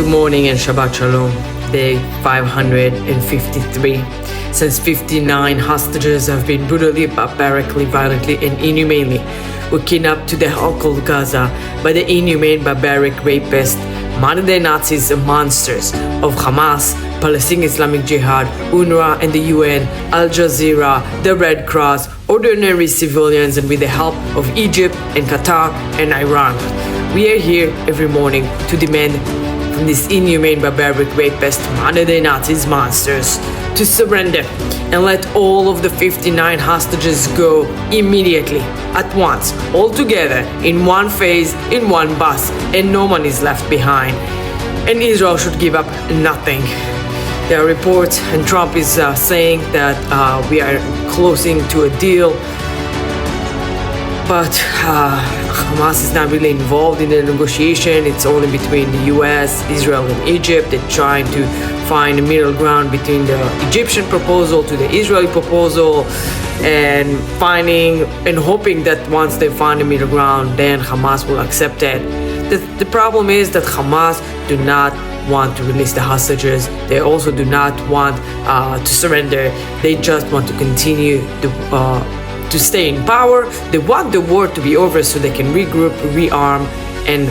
Good morning and Shabbat Shalom, day 553. Since 59 hostages have been brutally, barbarically, violently, and inhumanely were kidnapped to the hellhole Gaza by the inhumane, barbaric rapists, modern-day Nazis and monsters of Hamas, Palestinian Islamic Jihad, UNRWA and the UN, Al Jazeera, the Red Cross, ordinary civilians, and with the help of Egypt and Qatar and Iran. We are here every morning to demand from these inhumane, barbaric rapists, modern-day Nazis, monsters, to surrender and let all of the 59 hostages go immediately, at once, all together, in one phase, in one bus, and no one is left behind. And Israel should give up nothing. There are reports, and Trump is saying that we are closing to a deal, but Hamas is not really involved in the negotiation. It's only between the US, Israel, and Egypt. They're trying to find a middle ground between the Egyptian proposal to the Israeli proposal, and finding and hoping that once they find a middle ground, then Hamas will accept it. The problem is that Hamas do not want to release the hostages. They also do not want to surrender. They just want to continue to stay in power. They want the war to be over so they can regroup, rearm, and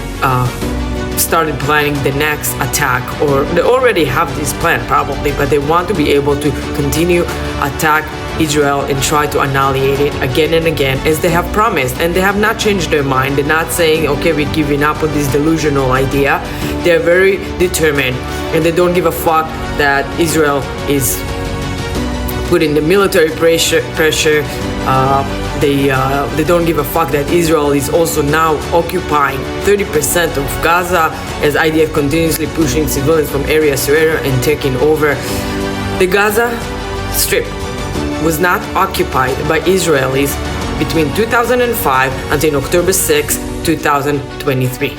started planning the next attack. Or they already have this plan probably, but they want to be able to continue attack Israel and try to annihilate it again and again, as they have promised. And they have not changed their mind. They're not saying, okay, we're giving up on this delusional idea. They're very determined, and they don't give a fuck that Israel is putting the military pressure. They don't give a fuck that Israel is also now occupying 30% of Gaza, as IDF continuously pushing civilians from area to area and taking over. The Gaza Strip was not occupied by Israelis between 2005 until October 6, 2023.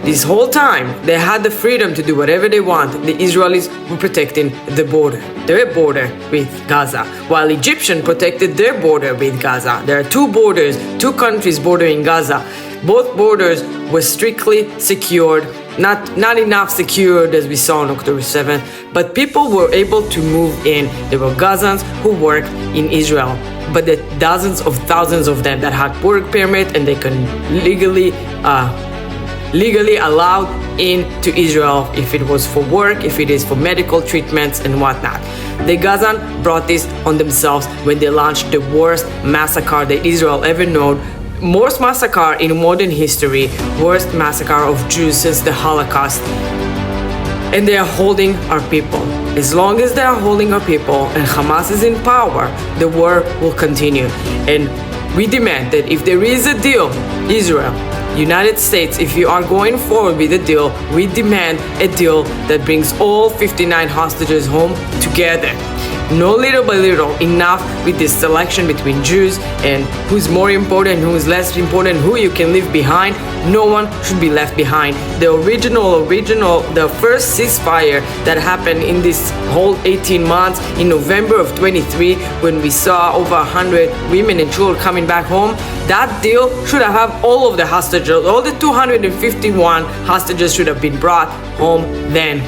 This whole time, they had the freedom to do whatever they want. The Israelis were protecting their border with Gaza, while Egyptians protected their border with Gaza. There are two two countries bordering Gaza. Both borders were strictly secured, not enough secured as we saw on October 7th, but people were able to move in. There were Gazans who worked in Israel, but the dozens of thousands of them that had work permit and they can legally allowed into Israel if it was for work, if it is for medical treatments and whatnot. The Gazan brought this on themselves when they launched the worst massacre that Israel ever known, worst massacre in modern history, worst massacre of Jews since the Holocaust. And they are holding our people. As long as they are holding our people and Hamas is in power, the war will continue. And we demand that if there is a deal, Israel, United States, if you are going forward with a deal, we demand a deal that brings all 59 hostages home together. No little by little, enough with this selection between Jews and who's more important, who's less important, who you can leave behind. No one should be left behind. The the first ceasefire that happened in this whole 18 months in November of 23, when we saw over 100 women and children coming back home, that deal should have all of the hostages, all the 251 hostages should have been brought home then.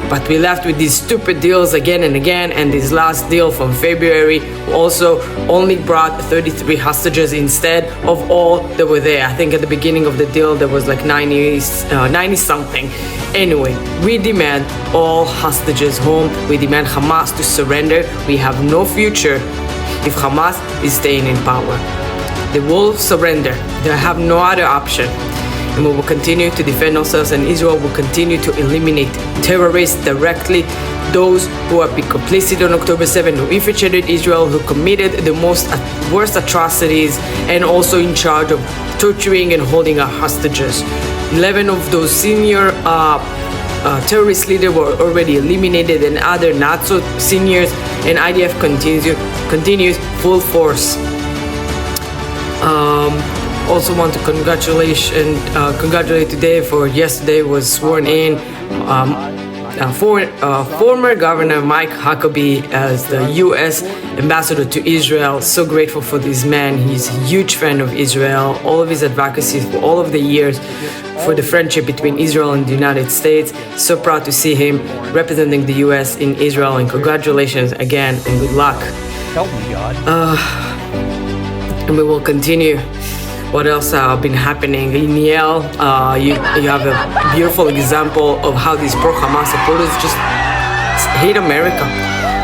But we left with these stupid deals again and again, and this last deal from February also only brought 33 hostages instead of all that were there. I think at the beginning of the deal there was like 90 something. Anyway, we demand all hostages home. We demand Hamas to surrender. We have no future if Hamas is staying in power. They will surrender. They have no other option. And we will continue to defend ourselves, and Israel will continue to eliminate terrorists directly, those who have been complicit on October 7th, who infiltrated Israel, who committed the worst atrocities, and also in charge of torturing and holding our hostages. 11 of those senior terrorist leaders were already eliminated, and other not so seniors, and IDF continues full force. Also want to congratulate today for yesterday was sworn in former Governor Mike Huckabee as the U.S. Ambassador to Israel. So grateful for this man. He's a huge fan of Israel. All of his advocacy for all of the years for the friendship between Israel and the United States. So proud to see him representing the U.S. in Israel, and congratulations again and good luck. Help me, God. And we will continue. What else been happening? In Yale, you have a beautiful example of how these pro-Hamas supporters just hate America.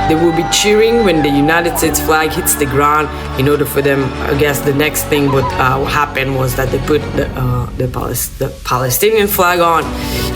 They will be cheering when the United States flag hits the ground in order for them. I guess the next thing would happen was that they put the Palestinian flag on.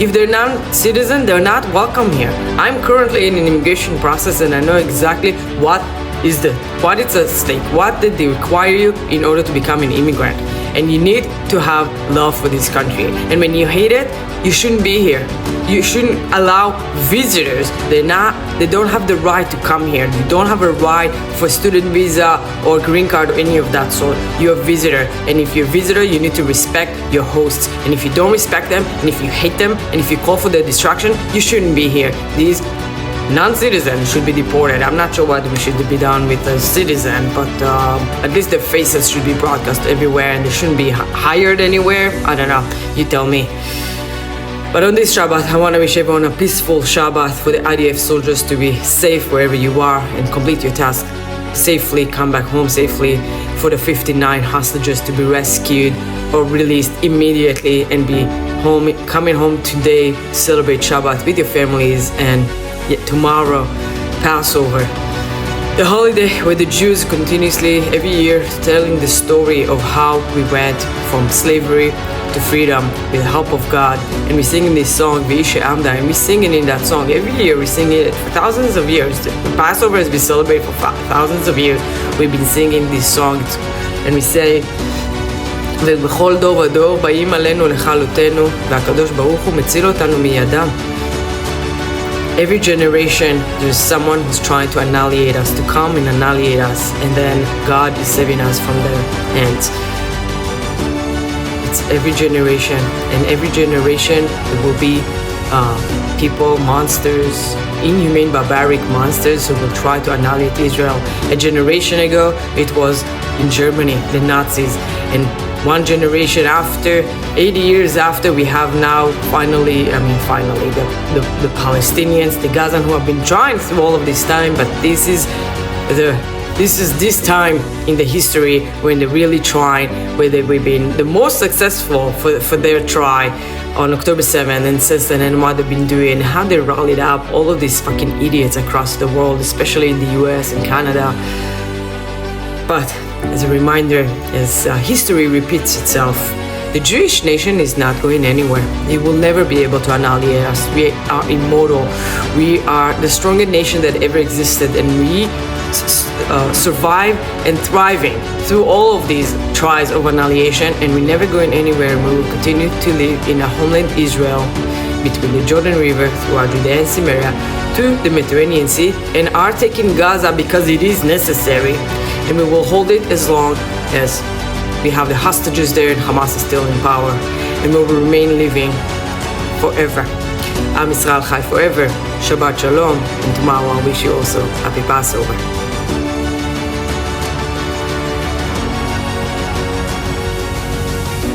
If they're non-citizen, they're not welcome here. I'm currently in an immigration process, and I know exactly what is at stake. What did they require you in order to become an immigrant? And you need to have love for this country. And when you hate it, you shouldn't be here. You shouldn't allow visitors. They don't have the right to come here. You don't have a right for student visa or green card or any of that sort. You're a visitor. And if you're a visitor, you need to respect your hosts. And if you don't respect them, and if you hate them, and if you call for their destruction, you shouldn't be here. These non-citizens should be deported. I'm not sure what we should be done with a citizen, but at least their faces should be broadcast everywhere, and they shouldn't be hired anywhere. I don't know. You tell me. But on this Shabbat, I want to wish everyone a peaceful Shabbat, for the IDF soldiers to be safe wherever you are and complete your task safely, come back home safely, for the 59 hostages to be rescued or released immediately and be coming home today, celebrate Shabbat with your families, and yet tomorrow, Passover, the holiday where the Jews continuously, every year, telling the story of how we went from slavery to freedom with the help of God. And we're singing this song, V'isha Amda, and we're singing in that song. Every year we sing it for thousands of years. The Passover has been celebrated for thousands of years. We've been singing these songs, and we say, ובכל דור ודור באים עלינו לכלותנו, והקדוש ברוך הוא מציל אותנו מידם. Every generation, there's someone who's trying to annihilate us, to come and annihilate us, and then God is saving us from their hands. It's every generation, and every generation there will be people, monsters, inhumane, barbaric monsters who will try to annihilate Israel. A generation ago, it was in Germany, the Nazis, and one generation after, 80 years after, we have now finally the Palestinians, the Gazans, who have been trying through all of this time, but this is this time in the history when they really tried, where we've been the most successful for their try on October 7th, and since then, and what they've been doing, how they rallied up all of these fucking idiots across the world, especially in the US and Canada. But as a reminder, as history repeats itself, the Jewish nation is not going anywhere. They will never be able to annihilate us. We are immortal. We are the strongest nation that ever existed, and we survive and thriving through all of these trials of annihilation, and we're never going anywhere. We will continue to live in a homeland Israel, between the Jordan River, throughout Judea and Samaria, to the Mediterranean Sea, and are taking Gaza because it is necessary, and we will hold it as long as we have the hostages there and Hamas is still in power, and we will remain living forever. Am Israel Chai forever. Shabbat Shalom, and tomorrow I wish you also happy Passover.